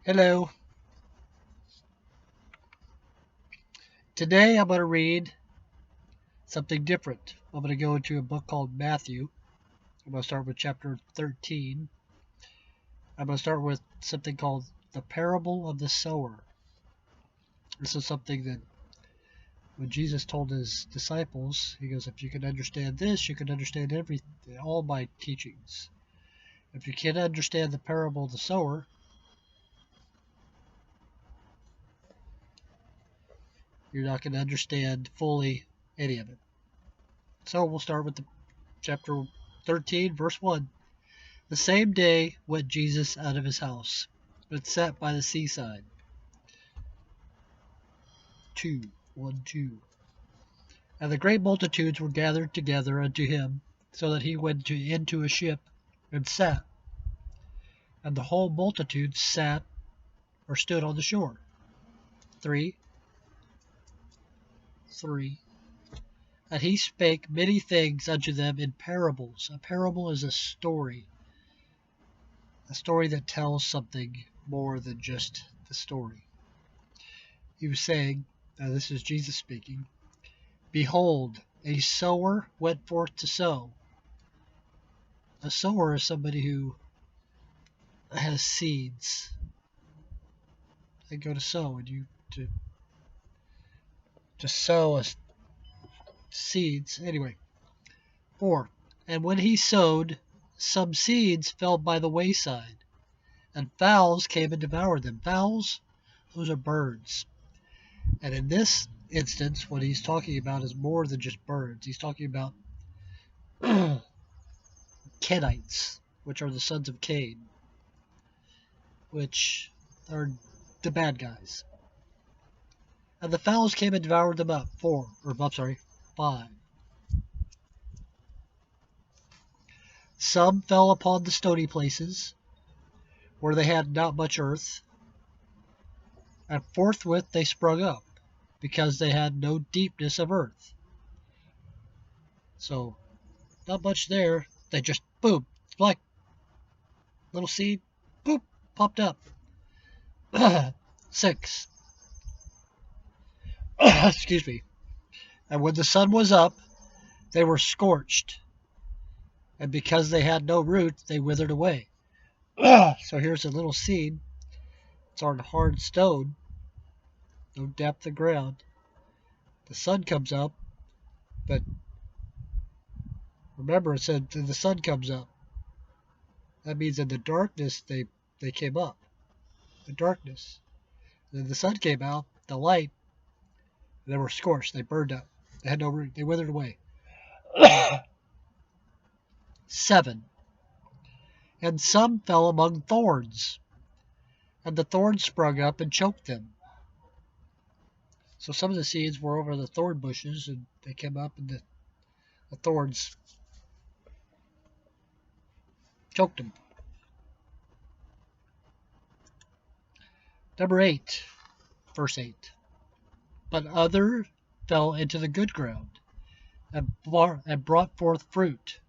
Hello. Today I'm going to read something different. I'm going to go into a book called Matthew. I'm going to start with chapter 13. I'm going to start with something called the parable of the sower. This is something that when Jesus told his disciples, he goes, if you can understand this, you can understand all my teachings. If you can't understand the parable of the sower, you're not going to understand fully any of it. So we'll start with the chapter 13, verse 1. The same day went Jesus out of his house, and sat by the seaside. 2, 1, 2. And the great multitudes were gathered together unto him, so that he went into a ship, and sat. And the whole multitude sat or stood on the shore. 3, 3. And he spake many things unto them in parables. A parable is a story that tells something more than just the story. He was saying, now this is Jesus speaking, behold, a sower went forth to sow. A sower is somebody who has seeds. They go to sow, and you to sow seeds. Anyway, 4. And when he sowed, some seeds fell by the wayside, and fowls came and devoured them. Fowls, those are birds. And in this instance, what he's talking about is more than just birds. He's talking about Kenites, which are the sons of Cain, which are the bad guys. And the fowls came and devoured them up. 5. Some fell upon the stony places, where they had not much earth, and forthwith they sprung up, because they had no deepness of earth. So, not much there. They just, boom, like little seed, boop, popped up. 6. Excuse me. And when the sun was up, they were scorched, and because they had no root, they withered away. So here's a little seed. It's on hard stone, no depth of ground. The sun comes up, but remember it said the sun comes up. That means in the darkness they came up. The darkness. And then the sun came out, the light, and they were scorched. They burned up. They had no root. They withered away. 7. And some fell among thorns, and the thorns sprung up and choked them. So some of the seeds were over the thorn bushes, and they came up, and the thorns choked them. Number 8, verse 8. But other fell into the good ground, and brought forth fruit,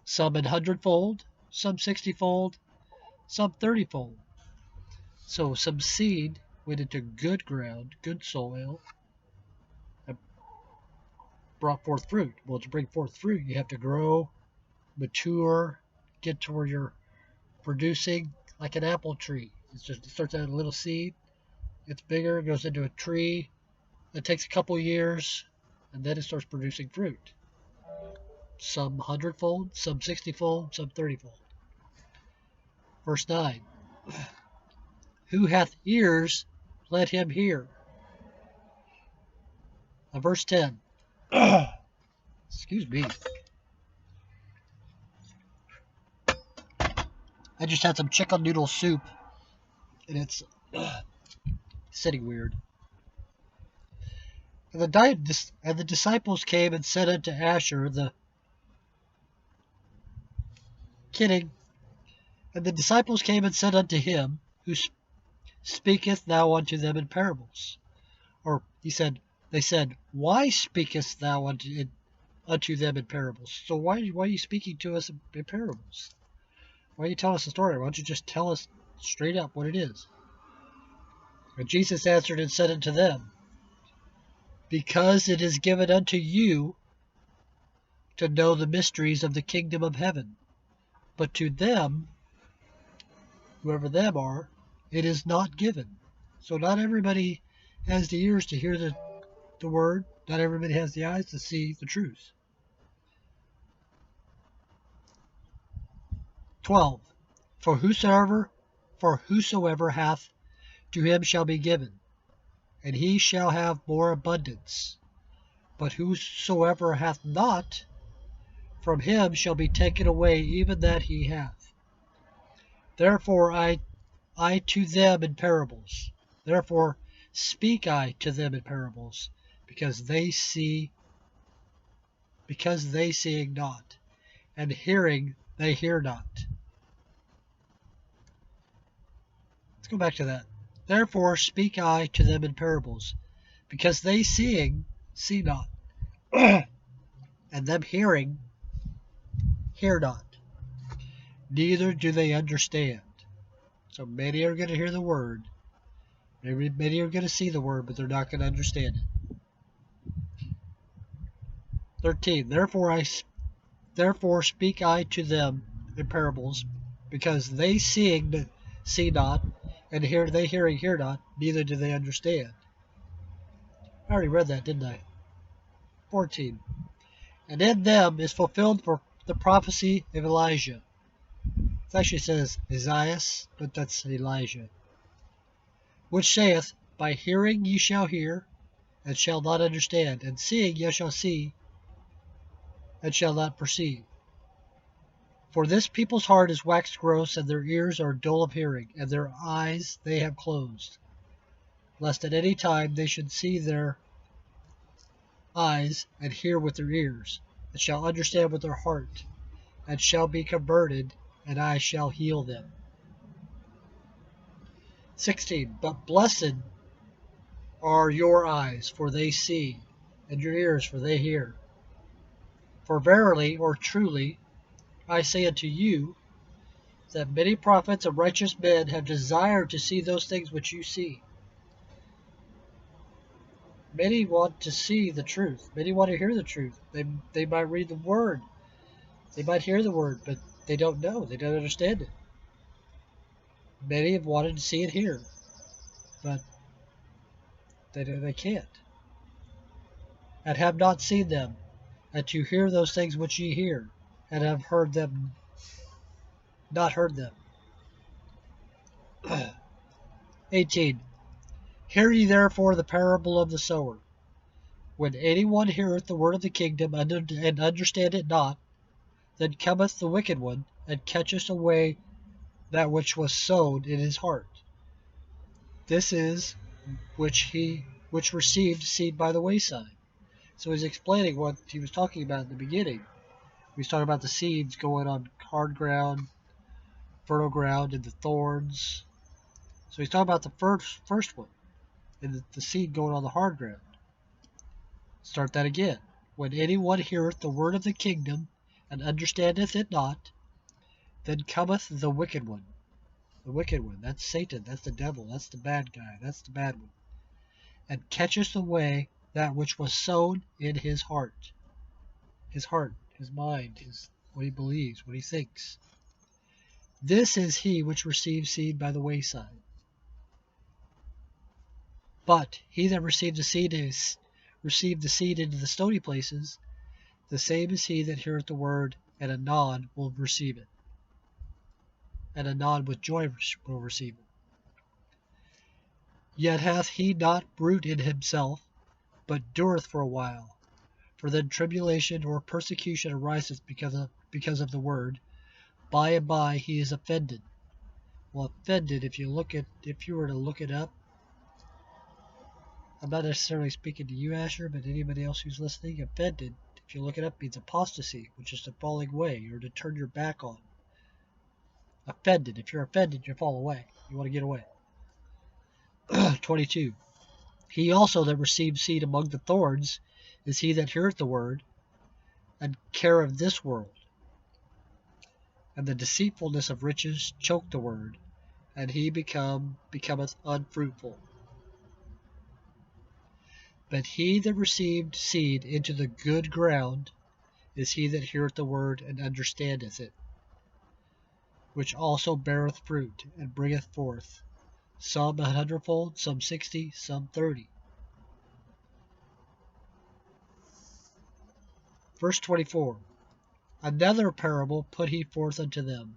some an hundredfold, some 60-fold, some 30-fold. So some seed went into good ground, good soil, and brought forth fruit. Well, to bring forth fruit, you have to grow, mature, get to where you're producing like an apple tree. It starts out a little seed, gets bigger, goes into a tree. It takes a couple years, and then it starts producing fruit. Some hundredfold, some 60-fold, some 30-fold. Verse 9. Who hath ears, let him hear. Verse 10. Excuse me. I just had some chicken noodle soup, and it's sitting weird. And the disciples came and said unto Asher the kidding. And the disciples came and said unto him, who speaketh thou unto them in parables? Or they said, why speakest thou unto them in parables? So why are you speaking to us in parables? Why are you telling us a story? Why don't you just tell us straight up what it is? And Jesus answered and said unto them, Because it is given unto you to know the mysteries of the kingdom of heaven, but to them, whoever them are, it is not given. So not everybody has the ears to hear the word. Not everybody has the eyes to see the truth. 12. For whosoever hath, to him shall be given, and he shall have more abundance. But whosoever hath not, from him shall be taken away even that he hath. Therefore I to them in parables. Therefore speak I to them in parables, because they seeing not, and hearing they hear not. Let's go back to that. Therefore speak I to them in parables, because they seeing see not, and them hearing hear not, neither do they understand. So many are going to hear the word, many are going to see the word, but they're not going to understand it. 13. Therefore speak I to them in parables, because they seeing see not, and hearing hear not, neither do they understand. I already read that, didn't I? 14. And in them is fulfilled for the prophecy of Elijah. It actually says Isaiah, but that's Elijah. Which saith, By hearing ye shall hear, and shall not understand, and seeing ye shall see, and shall not perceive. For this people's heart is waxed gross, and their ears are dull of hearing, and their eyes they have closed, lest at any time they should see their eyes, and hear with their ears, and shall understand with their heart, and shall be converted, and I shall heal them. 16. But blessed are your eyes, for they see, and your ears, for they hear. For verily, or truly, I say unto you, that many prophets and righteous men have desired to see those things which you see. Many want to see the truth. Many want to hear the truth. They might read the word. They might hear the word, but they don't know. They don't understand it. Many have wanted to see it here, but they can't. And have not seen them, and to hear those things which ye hear, and have heard them, not heard them. 18. Hear ye therefore the parable of the sower. When any one heareth the word of the kingdom, and understand it not, then cometh the wicked one, and catcheth away that which was sown in his heart. This is which received seed by the wayside. So he's explaining what he was talking about in the beginning. He was talking about the seeds going on hard ground, fertile ground, and the thorns. So he's talking about the first one, and the seed going on the hard ground. Start that again. When anyone heareth the word of the kingdom, and understandeth it not, then cometh the wicked one. The wicked one, that's Satan, that's the devil, that's the bad guy, that's the bad one. And catcheth away that which was sown in his heart. His heart, his mind, what he believes, what he thinks. This is he which receives seed by the wayside. But he that received the seed into the stony places, the same is he that heareth the word, and anon will receive it. And anon with joy will receive it. Yet hath he not root in himself, but dureth for a while. For then tribulation or persecution ariseth because of the word. By and by he is offended. Well, offended, if you were to look it up, I'm not necessarily speaking to you, Asher, but anybody else who's listening, offended, if you look it up, means apostasy, which is to falling away, or to turn your back on. Offended. If you're offended, you fall away. You want to get away. 22. He also that received seed among the thorns is he that heareth the word, and care of this world, and the deceitfulness of riches choke the word, and he becometh unfruitful. But he that received seed into the good ground is he that heareth the word and understandeth it, which also beareth fruit, and bringeth forth, some 100-fold, some 60, some 30. Verse 24. Another parable put he forth unto them.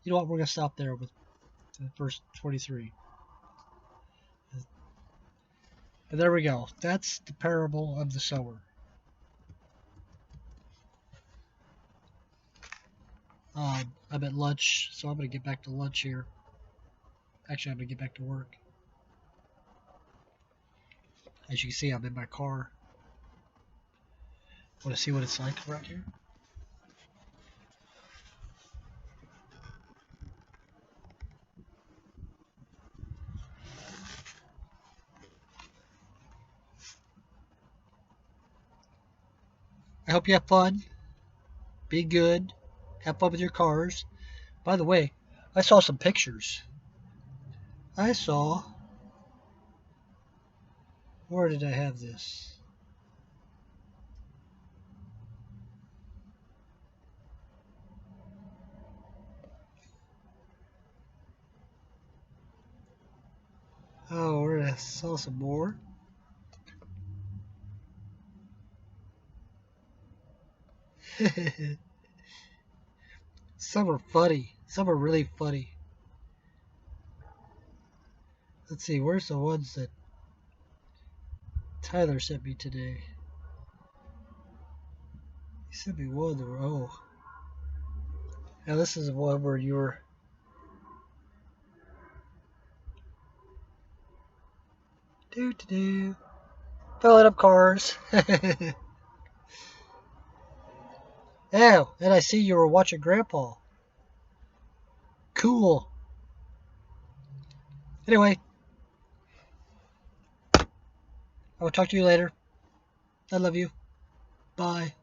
You know what? We're going to stop there with verse 23. And there we go. That's the parable of the sower. I'm at lunch, so I'm going to get back to lunch here. Actually, I'm going to get back to work. As you can see, I'm in my car. Want to see what it's like around here? I hope you have fun. Be good. Have fun with your cars. By the way, I saw some pictures. Where did I have this? Oh, where did I saw some more? Some are funny. Some are really funny. Let's see, where's the ones that Tyler sent me today? He sent me one that were, oh. Now this is one where you were filling up cars. Oh, and I see you were watching Grandpa. Cool. Anyway, I will talk to you later. I love you. Bye.